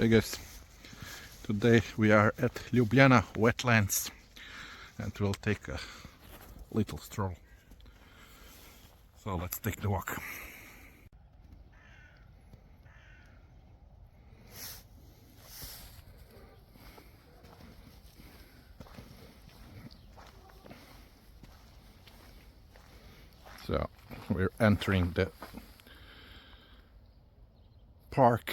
Hey guys, today we are at Ljubljana Wetlands and we'll take a little stroll. So let's take the walk. So we're entering the park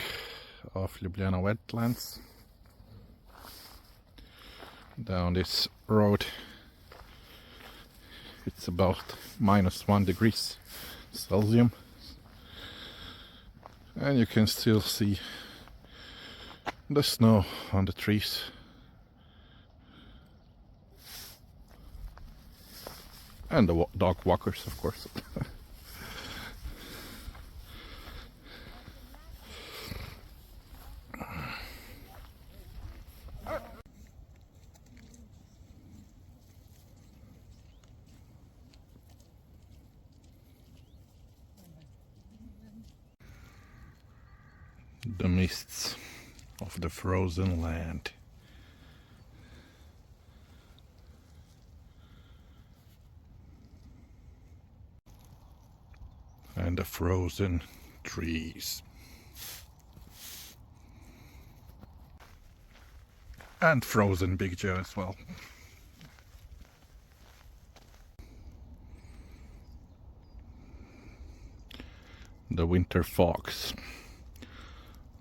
of Ljubljana Wetlands. Down this road it's about -1 degrees Celsius, and you can still see the snow on the trees. And the dog walkers, of course. The mists of the frozen land. And the frozen trees. And frozen Big Joe as well. The winter fogs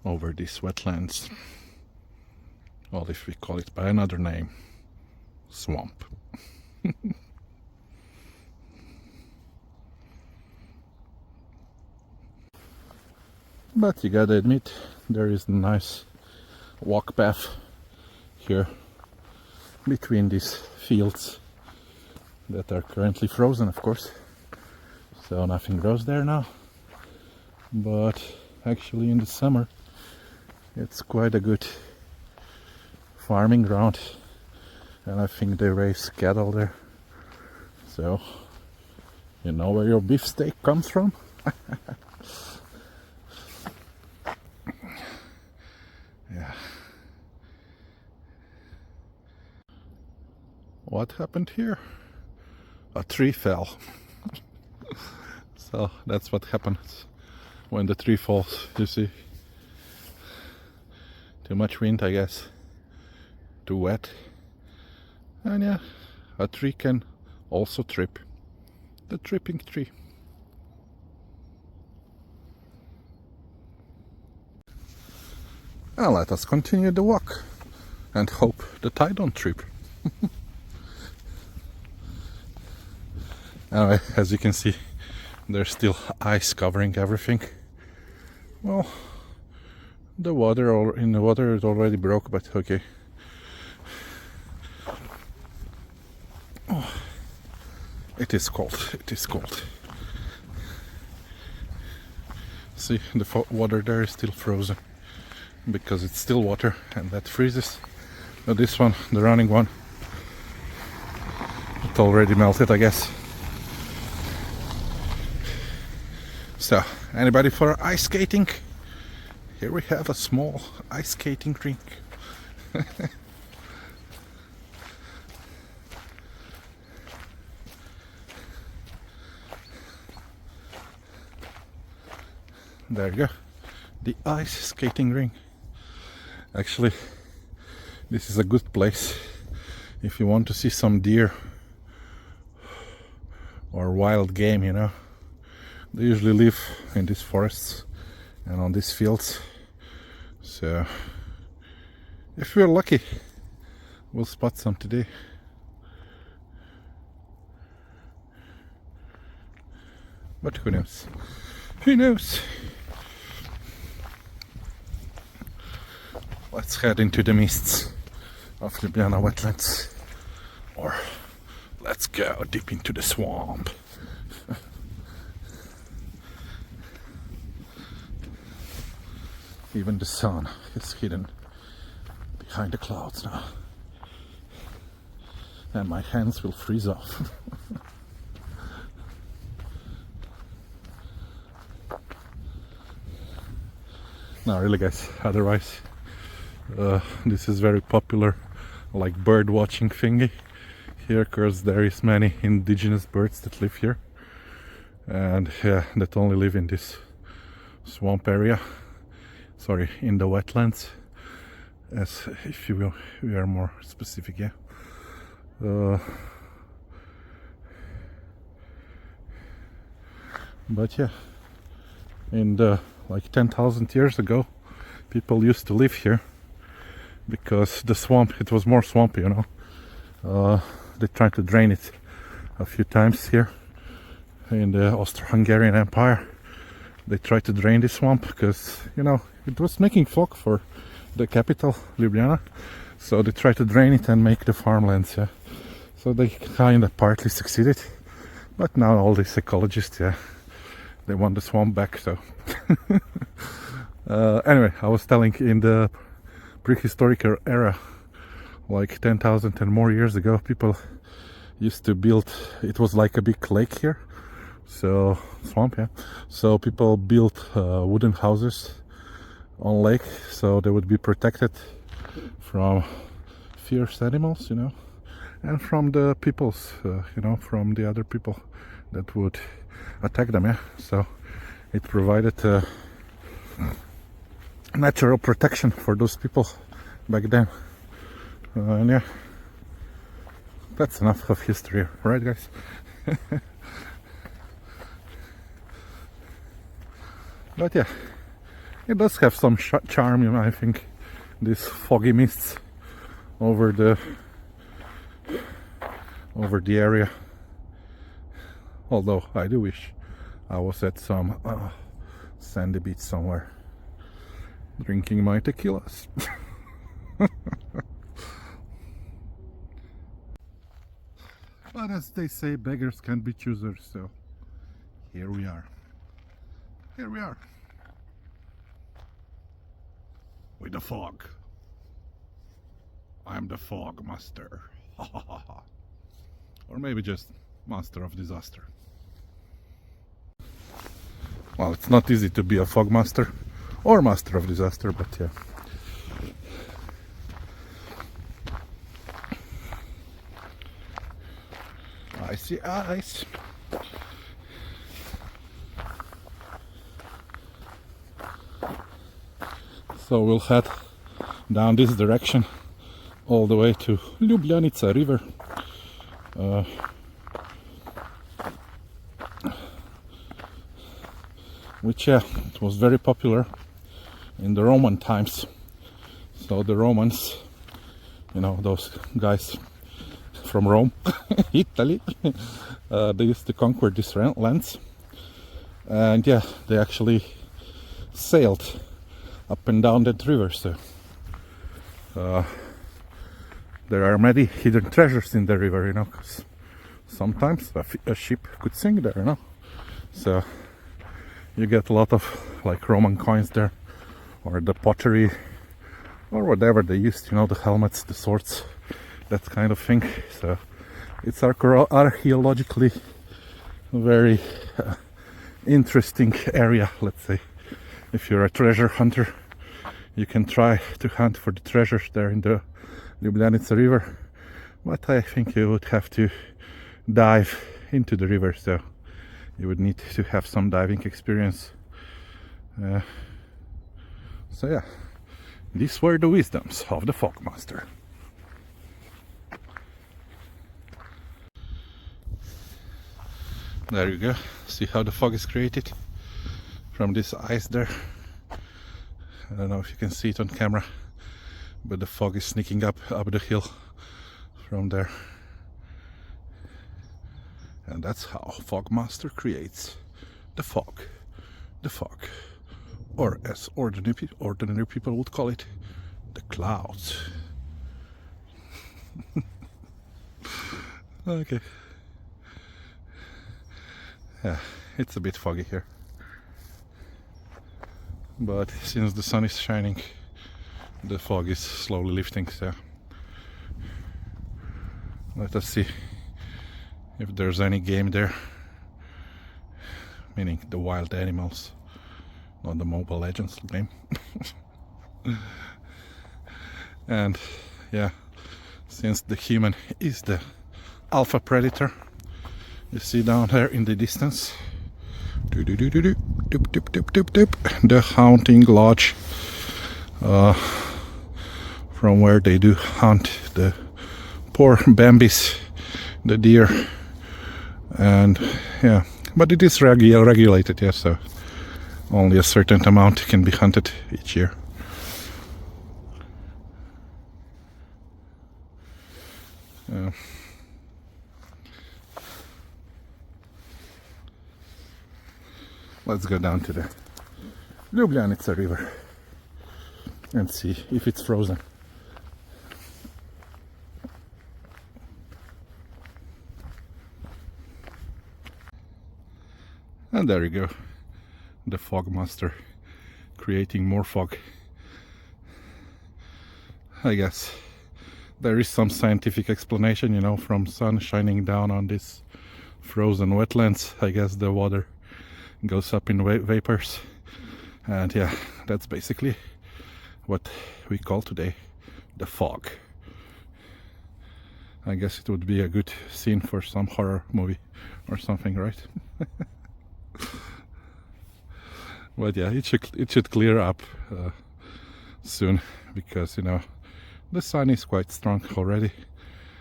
over these wetlands. Well, if we call it by another name, swamp. But you gotta admit, there is a nice walk path here between these fields that are currently frozen, of course. So nothing grows there now. But actually in the summer it's quite a good farming ground, and I think they raise cattle there. So you know where your beefsteak comes from? Yeah. What happened here? A tree fell. So that's what happens when the tree falls, you see. Too much wind, I guess. Too wet. And yeah, a tree can also trip. The tripping tree. Now let us continue the walk and hope that I don't trip. Anyway, as you can see, there's still ice covering everything. Well, the water in the water is already broke, but okay. Oh, it is cold. It is cold. See, the water there is still frozen because it's still water and that freezes. But this one, the running one, it already melted, I guess. So, anybody for ice skating? Here we have a small ice skating rink. There you go, the ice skating rink. Actually, this is a good place if you want to see some deer or wild game, you know. They usually live in these forests and on these fields. So if we're lucky, we'll spot some today. But who knows? Who knows? Let's head into the mists of Ljubljana Wetlands. Or let's go deep into the swamp. Even the sun is hidden behind the clouds now. And my hands will freeze off. No, really guys, otherwise This is very popular, like bird watching thingy here, because there is many indigenous birds that live here, and yeah, that only live in this swamp area. Sorry, in the wetlands, as if you will, we are more specific, yeah. But yeah, in the like 10,000 years ago, people used to live here because the swamp, it was more swampy, you know. They tried to drain it a few times here in the Austro-Hungarian Empire. They tried to drain the swamp because, you know, it was making fog for the capital, Ljubljana. So they tried to drain it and make the farmlands, yeah. So they kind of partly succeeded. But now all these ecologists, yeah, they want the swamp back, so. Anyway, I was telling, in the prehistoric era, like 10,000 and more years ago, people used to build, it was like a big lake here, so swamp, yeah. So people built wooden houses on lake, so they would be protected from fierce animals, you know, and from the peoples, you know, from the other people that would attack them, yeah. So it provided natural protection for those people back then. And yeah, that's enough of history, right, guys? But yeah, it does have some charm, you know. I think these foggy mists over the area. Although I do wish I was at some sandy beach somewhere, drinking my tequilas. But as they say, beggars can't be choosers, so here we are. Here we are. With the fog. I'm the fog master. Or maybe just master of disaster. Well, it's not easy to be a fog master or master of disaster, but yeah. Icy ice. So we'll head down this direction all the way to Ljubljanica river. Which, yeah, it was very popular in the Roman times. So the Romans, you know, those guys from Rome, Italy, they used to conquer these lands, and yeah, they actually sailed up and down that river. So there are many hidden treasures in the river, you know, because sometimes a ship could sink there, you know. So you get a lot of like Roman coins there, or the pottery, or whatever they used, you know, the helmets, the swords, that kind of thing. So it's archaeologically very interesting area, let's say. If you're a treasure hunter, you can try to hunt for the treasures there in the Ljubljanica river, but I think you would have to dive into the river, so you would need to have some diving experience. So yeah, these were the wisdoms of the fog master. There you go. See how the fog is created from this ice there. I don't know if you can see it on camera, but the fog is sneaking up the hill from there. And that's how Fog Master creates the fog. The fog. Or as ordinary people would call it, the clouds. Okay. Yeah, it's a bit foggy here. But since the sun is shining, the fog is slowly lifting, so let us see if there's any game there, meaning the wild animals, not the Mobile Legends game. And yeah, since the human is the alpha predator, you see down there in the distance, the hunting lodge, from where they do hunt the poor Bambis, the deer. And yeah, but it is regulated, yeah, so only a certain amount can be hunted each year. Let's go down to the Ljubljanica river and see if it's frozen. And there you go, the fog master creating more fog. I guess there is some scientific explanation, you know, from sun shining down on this frozen wetlands. I guess the water goes up in vapors, and yeah, that's basically what we call today the fog. I guess it would be a good scene for some horror movie or something, right? But yeah, it should clear up soon, because you know the sun is quite strong already,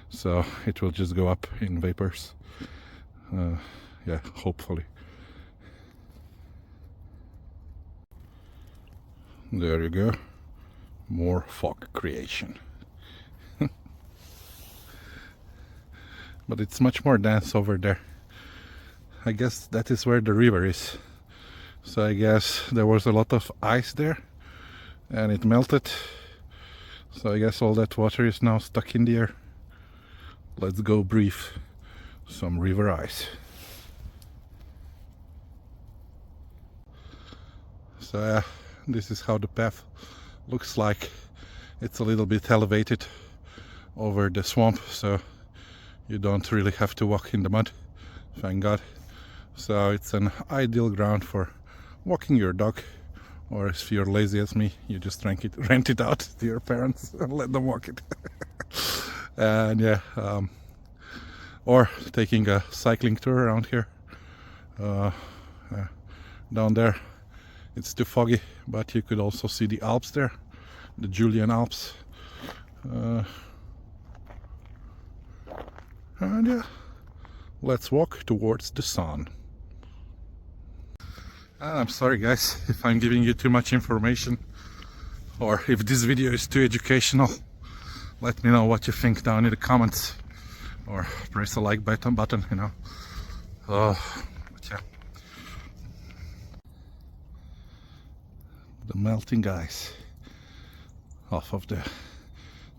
so it will just go up in vapors. Yeah, hopefully. There you go, more fog creation. But it's much more dense over there. I guess that is where the river is. So I guess there was a lot of ice there and it melted. So I guess all that water is now stuck in the air. Let's go breathe some river ice. So yeah, this is how the path looks like. It's a little bit elevated over the swamp, so you don't really have to walk in the mud, thank God. So it's an ideal ground for walking your dog, or if you're lazy as me, you just rent it out to your parents and let them walk it. And yeah, or taking a cycling tour around here. Down there it's too foggy, but you could also see the Alps there, the Julian Alps. And yeah, let's walk towards the sun. I'm sorry guys if I'm giving you too much information, or if this video is too educational. Let me know what you think down in the comments, or press the like button, you know. But yeah, the melting ice off of the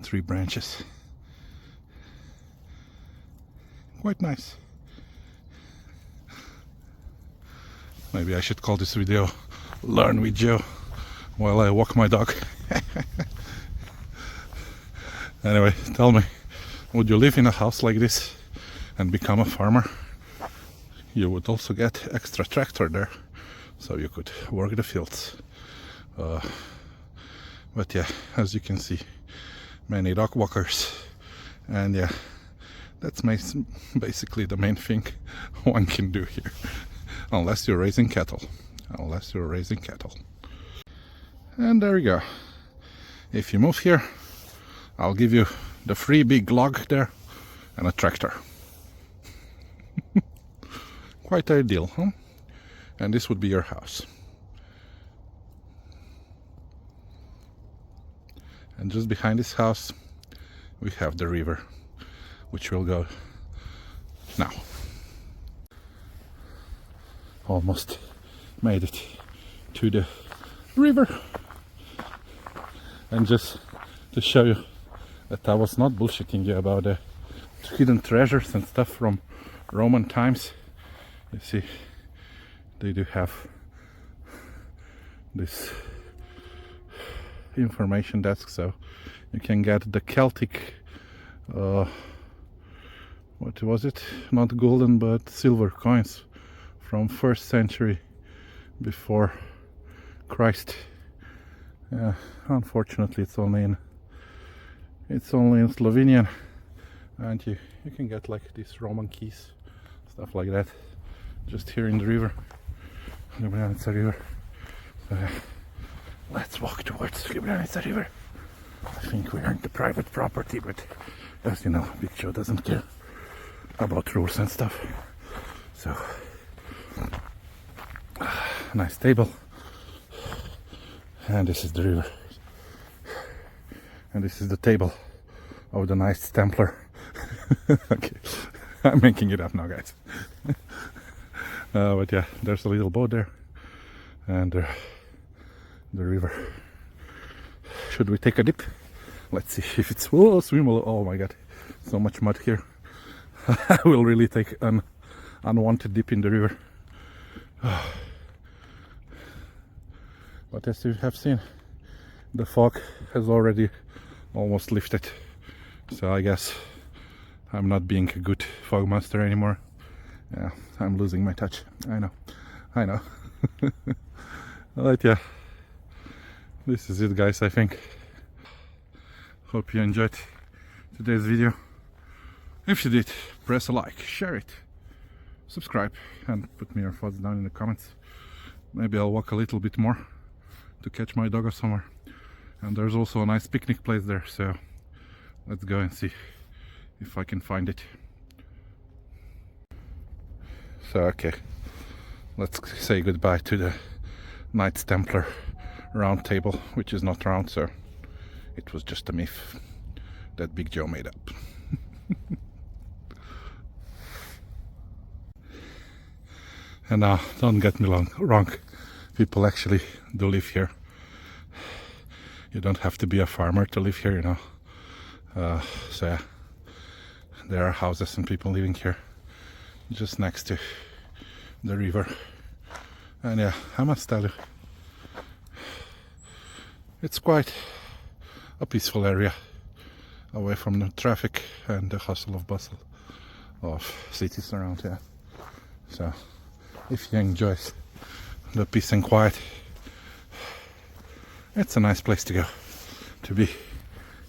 tree branches. Quite nice. Maybe I should call this video Learn with Joe while I walk my dog. Anyway, tell me, would you live in a house like this and become a farmer? You would also get extra tractor there, so you could work the fields. But yeah, as you can see, many dog walkers, and yeah, that's basically the main thing one can do here. Unless you're raising cattle. And there you go. If you move here, I'll give you the free big log there and a tractor. Quite ideal, huh? And this would be your house. And just behind this house we have the river, which will go now. Almost made it to the river. And just to show you that I was not bullshitting you about the hidden treasures and stuff from Roman times, you see they do have this information desk, so you can get the Celtic what was it, not golden but silver coins from 1st century before Christ. Unfortunately it's only in It's only in Slovenia, and you can get like these Roman keys, stuff like that, just here in the river. Ljubljanica river. So let's walk towards Ljubljanica river. I think we're in the private property, but as you know, Big Joe doesn't care about rules and stuff. So nice table, and this is the river, and this is the table of the Knights Templar. Okay, I'm making it up now, guys. But yeah, there's a little boat there, and the river. Should we take a dip? Let's see if it's swimmable. Oh my god, so much mud here. I will really take an unwanted dip in the river. But as you have seen, the fog has already almost lifted, so I guess I'm not being a good fog master anymore. Yeah, I'm losing my touch. I know. But yeah, this is it, guys. I think. Hope you enjoyed today's video. If you did, press a like, share it, subscribe, and put me your thoughts down in the comments. Maybe I'll walk a little bit more to catch my dog or somewhere. And there's also a nice picnic place there, so let's go and see if I can find it. So okay, let's say goodbye to the Knights Templar round table, which is not round, so it was just a myth that Big Joe made up. And now, don't get me wrong, people actually do live here. You don't have to be a farmer to live here, you know. So yeah, there are houses and people living here just next to the river. And yeah, I must tell you, it's quite a peaceful area, away from the traffic and the hustle of bustle of cities around here. So if you enjoy the peace and quiet, it's a nice place to go, to be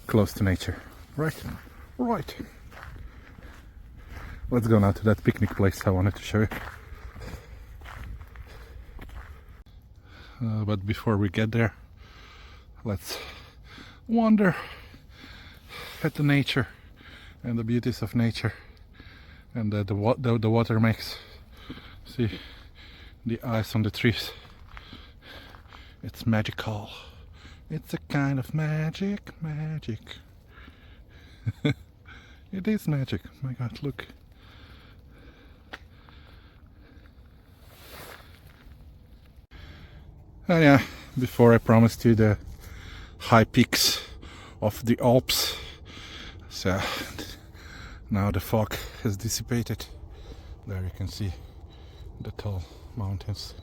close to nature. Right? Let's go now to that picnic place I wanted to show you. But before we get there, let's wander at the nature and the beauties of nature, and the water makes. See the ice on the trees. It's magical. It's a kind of magic. It is magic. My god, look. And yeah, before I promised you the high peaks of the Alps, so now the fog has dissipated. There you can see the tall mountains,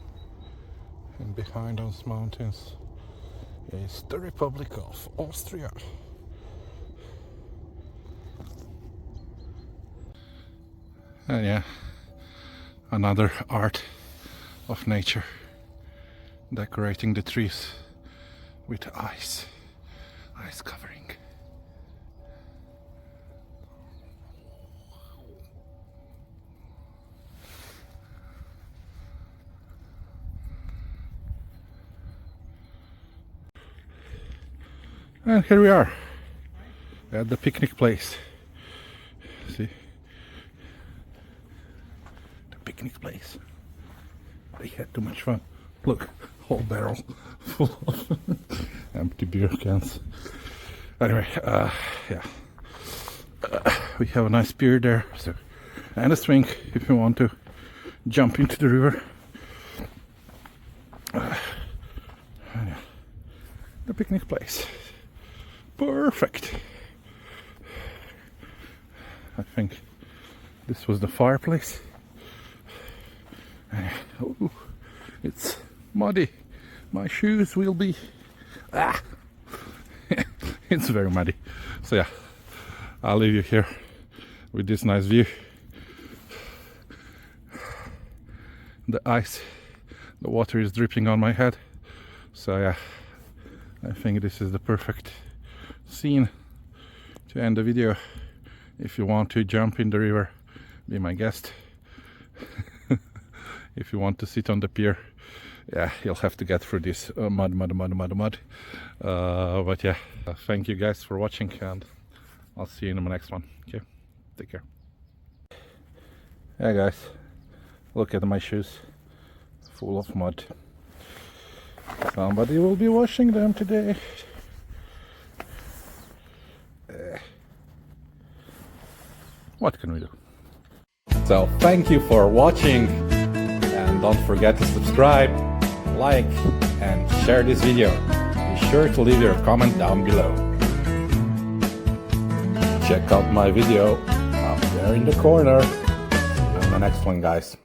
and behind those mountains is the Republic of Austria. And yeah, another art of nature, decorating the trees with ice covering. And here we are at the picnic place. See? The picnic place. They had too much fun. Look, whole barrel full of empty beer cans. Anyway, yeah. We have a nice pier there, so, and a swing if you want to jump into the river. And yeah, the picnic place. Perfect. I think this was the fireplace. Oh, it's muddy. My shoes will be... It's very muddy. So yeah, I'll leave you here with this nice view. The ice, the water is dripping on my head. So yeah, I think this is the perfect scene To end the video, if you want to jump in the river, be my guest. If you want to sit on the pier, yeah, you'll have to get through this mud. But yeah, thank you guys for watching, and I'll see you in the next one. Okay, take care. Yeah guys, look at my shoes, full of mud. Somebody will be washing them today. What can we do? So thank you for watching, and don't forget to subscribe, like and share this video. Be sure to leave your comment down below. Check out my video up there in the corner. See you in the next one, guys.